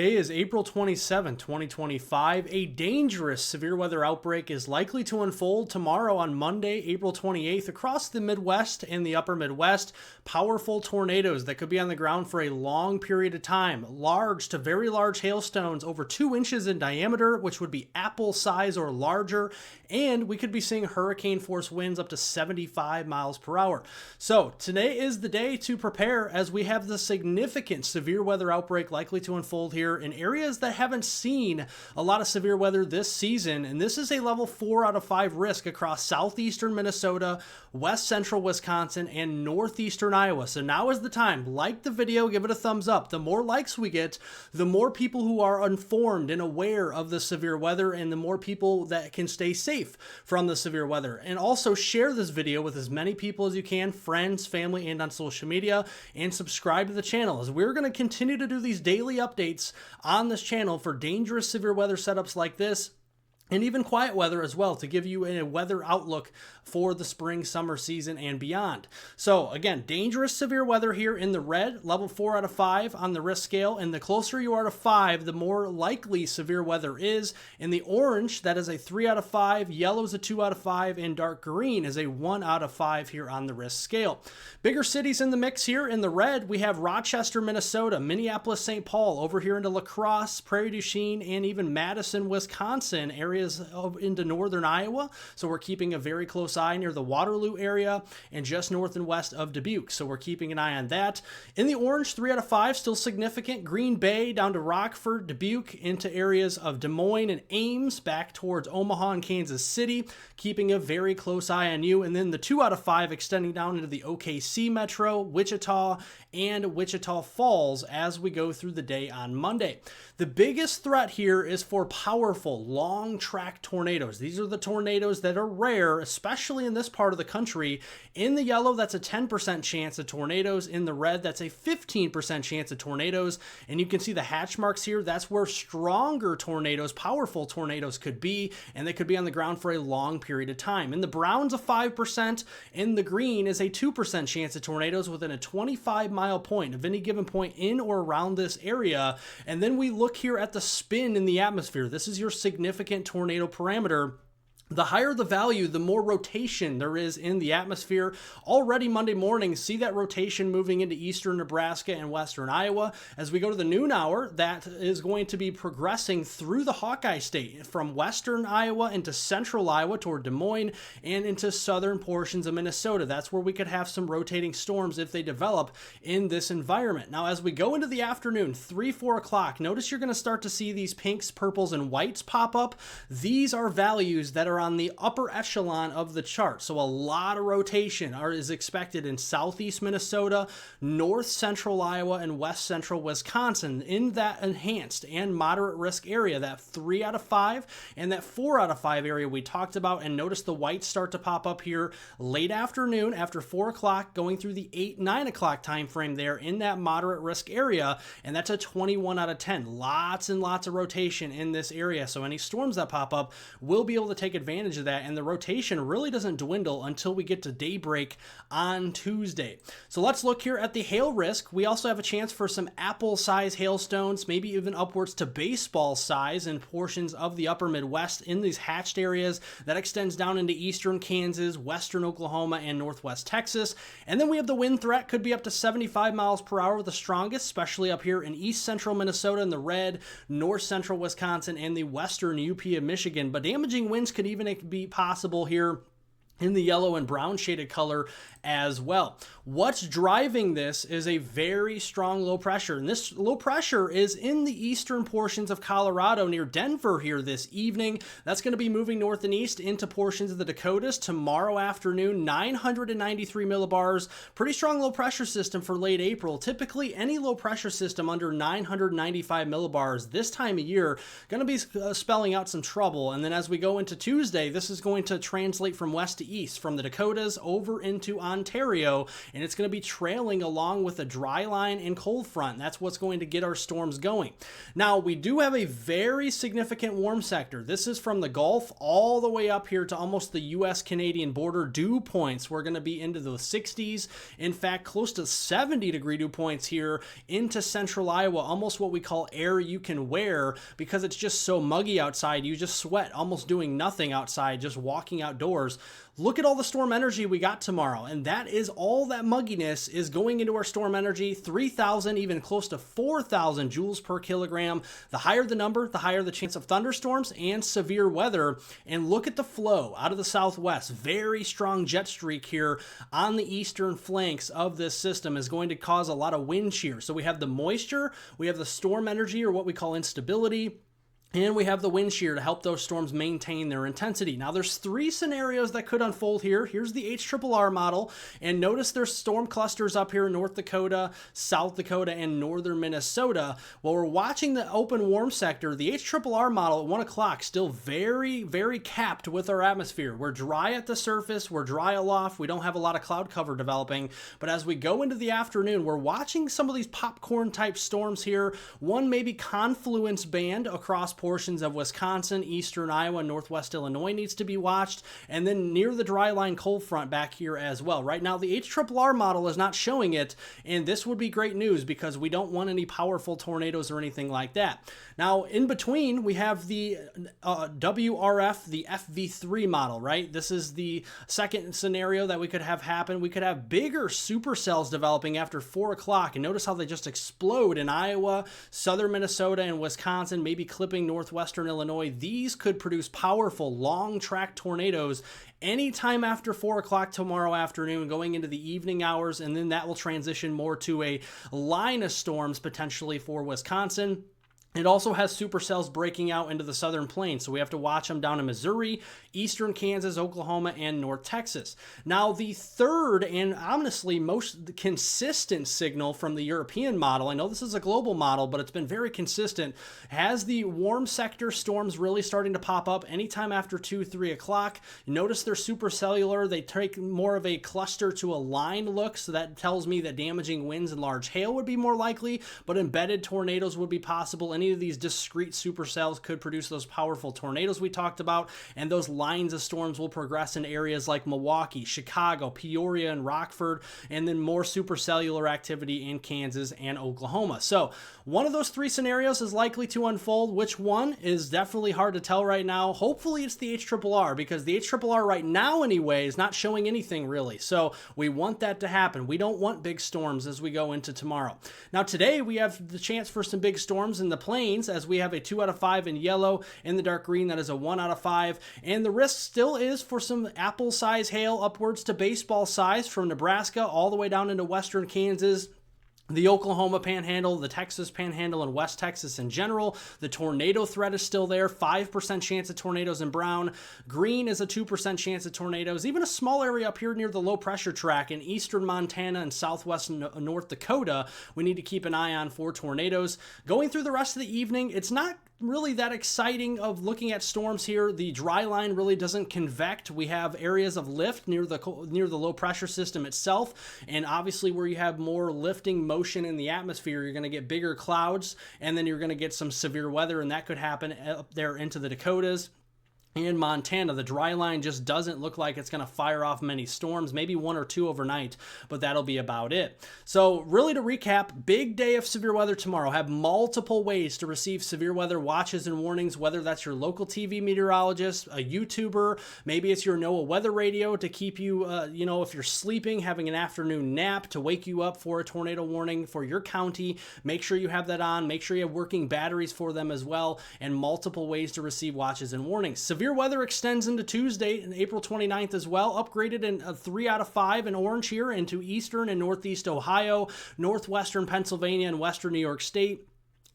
Today is April 27, 2025. A dangerous severe weather outbreak is likely to unfold tomorrow on Monday, April 28th, across the Midwest and the upper Midwest. Powerful tornadoes that could be on the ground for a long period of time. Large to very large hailstones over 2 inches in diameter, which would be apple size or larger. And we could be seeing hurricane force winds up to 75 miles per hour. So today is the day to prepare as we have the significant severe weather outbreak likely to unfold here in areas that haven't seen a lot of severe weather this season. And this is a level 4 out of 5 risk across southeastern Minnesota, west central Wisconsin, and northeastern Iowa. So now is the time. Like the video, give it a thumbs up. The more likes we get, the more people who are informed and aware of the severe weather, and the more people that can stay safe from the severe weather. And also share this video with as many people as you can, friends, family, and on social media, and subscribe to the channel as we're going to continue to do these daily updates on this channel for dangerous severe weather setups like this, and even quiet weather as well, to give you a weather outlook for the spring, summer season and beyond. So again, dangerous severe weather here in the red, level 4 out of 5 on the risk scale. And the closer you are to 5, the more likely severe weather is. In the orange, that is a 3 out of 5, yellow is a 2 out of 5, and dark green is a 1 out of 5 here on the risk scale. Bigger cities in the mix here. In the red, we have Rochester, Minnesota, Minneapolis, St. Paul, over here into La Crosse, Prairie du Chien, and even Madison, Wisconsin, areas into northern Iowa. So we're keeping a very close eye near the Waterloo area and just north and west of Dubuque. So we're keeping an eye on that. In the orange, 3 out of 5, still significant. Green Bay down to Rockford, Dubuque, into areas of Des Moines and Ames, back towards Omaha and Kansas City, keeping a very close eye on you. And then the 2 out of 5 extending down into the OKC metro, Wichita, and Wichita Falls as we go through the day on Monday. The biggest threat here is for powerful, long track tornadoes. These are the tornadoes that are rare, especially in this part of the country. In the yellow, that's a 10% chance of tornadoes. In the red, that's a 15% chance of tornadoes. And you can see the hatch marks here. That's where stronger tornadoes, powerful tornadoes could be, and they could be on the ground for a long period of time. In the brown's a 5%, in the green is a 2% chance of tornadoes within a 25-mile point of any given point in or around this area. And then we look here at the spin in the atmosphere. This is your significant tornado parameter. The higher the value, the more rotation there is in the atmosphere. Already Monday morning, see that rotation moving into eastern Nebraska and western Iowa. As we go to the noon hour, that is going to be progressing through the Hawkeye State from western Iowa into central Iowa toward Des Moines and into southern portions of Minnesota. That's where we could have some rotating storms if they develop in this environment. Now, as we go into the afternoon, 3, 4 o'clock, notice you're going to start to see these pinks, purples, and whites pop up. These are values that are on the upper echelon of the chart. So a lot of rotation is expected in southeast Minnesota, north central Iowa, and west central Wisconsin in that enhanced and moderate risk area, that 3 out of 5 and that 4 out of 5 area we talked about. And notice the whites start to pop up here late afternoon after 4 o'clock, going through the 8, 9 o'clock time frame there in that moderate risk area. And that's a 21 out of 10. Lots and lots of rotation in this area. So any storms that pop up will be able to take advantage of that, and the rotation really doesn't dwindle until we get to daybreak on Tuesday. So let's look here at the hail risk. We also have a chance for some apple size hailstones, maybe even upwards to baseball size in portions of the upper Midwest in these hatched areas. That extends down into eastern Kansas, western Oklahoma, and northwest Texas. And then we have the wind threat, could be up to 75 miles per hour, the strongest, especially up here in east central Minnesota in the red, north central Wisconsin, and the western UP of Michigan. But damaging winds could even be possible here in the yellow and brown shaded color as well. What's driving this is a very strong low pressure, and this low pressure is in the eastern portions of Colorado near Denver here this evening. That's going to be moving north and east into portions of the Dakotas tomorrow afternoon. 993 millibars, pretty strong low pressure system for late April. Typically any low pressure system under 995 millibars this time of year going to be spelling out some trouble. And then as we go into Tuesday, this is going to translate from west to northeast from the Dakotas over into Ontario, and it's going to be trailing along with a dry line and cold front. That's what's going to get our storms going. Now, we do have a very significant warm sector. This is from the Gulf all the way up here to almost the U.S.-Canadian border. Dew points, we're going to be into the 60s. In fact, close to 70-degree dew points here into central Iowa, almost what we call air you can wear, because it's just so muggy outside. You just sweat almost doing nothing outside, just walking outdoors. Look at all the storm energy we got tomorrow, and that is all that mugginess is going into our storm energy. 3,000, even close to 4,000 joules per kilogram. The higher the number, the higher the chance of thunderstorms and severe weather. And look at the flow out of the southwest. Very strong jet streak here on the eastern flanks of this system is going to cause a lot of wind shear. So we have the moisture, we have the storm energy, or what we call instability, and we have the wind shear to help those storms maintain their intensity. Now, there's three scenarios that could unfold here. Here's the HRRR model, and notice there's storm clusters up here in North Dakota, South Dakota, and northern Minnesota. While we're watching the open warm sector, the HRRR model at 1 o'clock still very, very capped with our atmosphere. We're dry at the surface, we're dry aloft, we don't have a lot of cloud cover developing, but as we go into the afternoon, we're watching some of these popcorn-type storms here. One maybe confluence band across portions of Wisconsin, eastern Iowa, northwest Illinois needs to be watched, and then near the dry line cold front back here as well. Right now, the HRRR model is not showing it, and this would be great news because we don't want any powerful tornadoes or anything like that. Now, in between, we have the WRF, the FV3 model, right? This is the second scenario that we could have happen. We could have bigger supercells developing after 4 o'clock, and notice how they just explode in Iowa, southern Minnesota, and Wisconsin, maybe clipping northwestern Illinois. These could produce powerful long-track tornadoes anytime after 4 o'clock tomorrow afternoon, going into the evening hours, and then that will transition more to a line of storms potentially for Wisconsin. It also has supercells breaking out into the southern plains, so we have to watch them down in Missouri, eastern Kansas, Oklahoma, and North Texas. Now, the third and honestly most consistent signal from the European model, I know this is a global model, but it's been very consistent, has the warm sector storms really starting to pop up anytime after 2, 3 o'clock. Notice they're supercellular. They take more of a cluster to a line look, so that tells me that damaging winds and large hail would be more likely, but embedded tornadoes would be possible. Any of these discrete supercells could produce those powerful tornadoes we talked about, and those lines of storms will progress in areas like Milwaukee, Chicago, Peoria, and Rockford, and then more supercellular activity in Kansas and Oklahoma. So one of those three scenarios is likely to unfold. Which one is definitely hard to tell right now. Hopefully it's the HRRR, because the HRRR right now anyway is not showing anything really. So we want that to happen. We don't want big storms as we go into tomorrow. Now today we have the chance for some big storms in the plains, as we have a 2 out of 5 in yellow. In the dark green, that is a 1 out of 5. And the risk still is for some apple size hail upwards to baseball size from Nebraska all the way down into western Kansas, the Oklahoma Panhandle, the Texas Panhandle, and West Texas in general. The tornado threat is still there. 5% chance of tornadoes in brown. Green is a 2% chance of tornadoes. Even a small area up here near the low pressure track in eastern Montana and southwest North Dakota, we need to keep an eye on for tornadoes. Going through the rest of the evening, it's not really that exciting of looking at storms here. The dry line really doesn't convect. We have areas of lift near the low pressure system itself, and obviously where you have more lifting motion in the atmosphere, you're going to get bigger clouds, and then you're going to get some severe weather, and that could happen up there into the Dakotas. In Montana, the dry line just doesn't look like it's going to fire off many storms, maybe 1 or 2 overnight, but that'll be about it. So really to recap, big day of severe weather tomorrow. Have multiple ways to receive severe weather watches and warnings, whether that's your local TV meteorologist, a YouTuber, maybe it's your NOAA weather radio to keep you, if you're sleeping, having an afternoon nap to wake you up for a tornado warning for your county. Make sure you have that on. Make sure you have working batteries for them as well, and multiple ways to receive watches and warnings. Severe weather extends into Tuesday, April 29th as well, upgraded in a 3 out of 5 in orange here into eastern and northeast Ohio, northwestern Pennsylvania, and western New York State.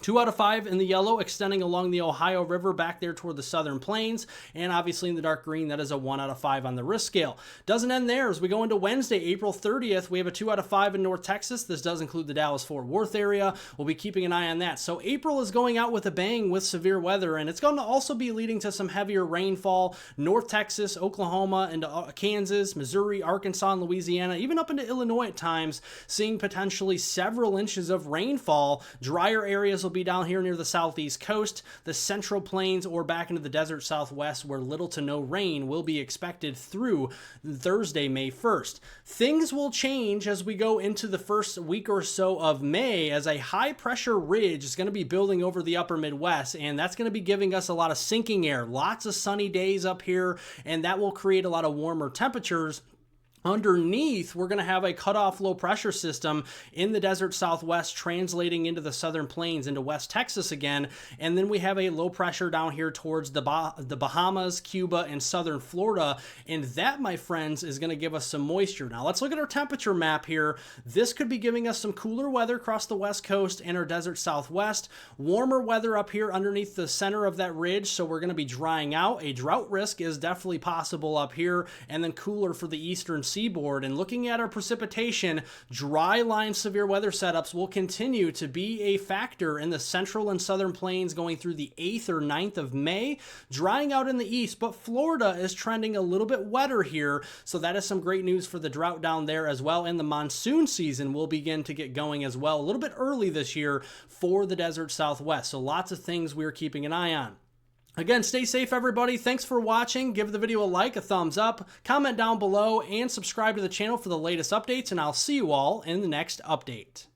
2 out of 5 in the yellow, extending along the Ohio River back there toward the southern plains. And obviously in the dark green, that is a 1 out of 5 on the risk scale. Doesn't end there. As we go into Wednesday, April 30th, we have a 2 out of 5 in North Texas. This does include the Dallas-Fort Worth area. We'll be keeping an eye on that. So April is going out with a bang with severe weather, and it's going to also be leading to some heavier rainfall. North Texas, Oklahoma, into Kansas, Missouri, Arkansas, and Louisiana, even up into Illinois at times, seeing potentially several inches of rainfall. Drier areas will be down here near the southeast coast, the central plains, or back into the desert southwest, where little to no rain will be expected through Thursday, May 1st. Things will change as we go into the first week or so of May, as a high pressure ridge is going to be building over the upper Midwest, and that's going to be giving us a lot of sinking air, lots of sunny days up here, and that will create a lot of warmer temperatures. Underneath, we're going to have a cutoff low pressure system in the desert southwest translating into the southern plains into West Texas again. And then we have a low pressure down here towards the Bahamas, Cuba, and southern Florida. And that, my friends, is going to give us some moisture. Now, let's look at our temperature map here. This could be giving us some cooler weather across the west coast and our desert southwest. Warmer weather up here underneath the center of that ridge. So we're going to be drying out. A drought risk is definitely possible up here. And then cooler for the eastern seaboard. And looking at our precipitation, dry line severe weather setups will continue to be a factor in the central and southern plains going through the 8th or 9th of May, drying out in the east, but Florida is trending a little bit wetter here, so that is some great news for the drought down there as well. And the monsoon season will begin to get going as well a little bit early this year for the desert southwest. So lots of things we're keeping an eye on. Again, stay safe, everybody. Thanks for watching. Give the video a like, a thumbs up, comment down below, and subscribe to the channel for the latest updates, and I'll see you all in the next update.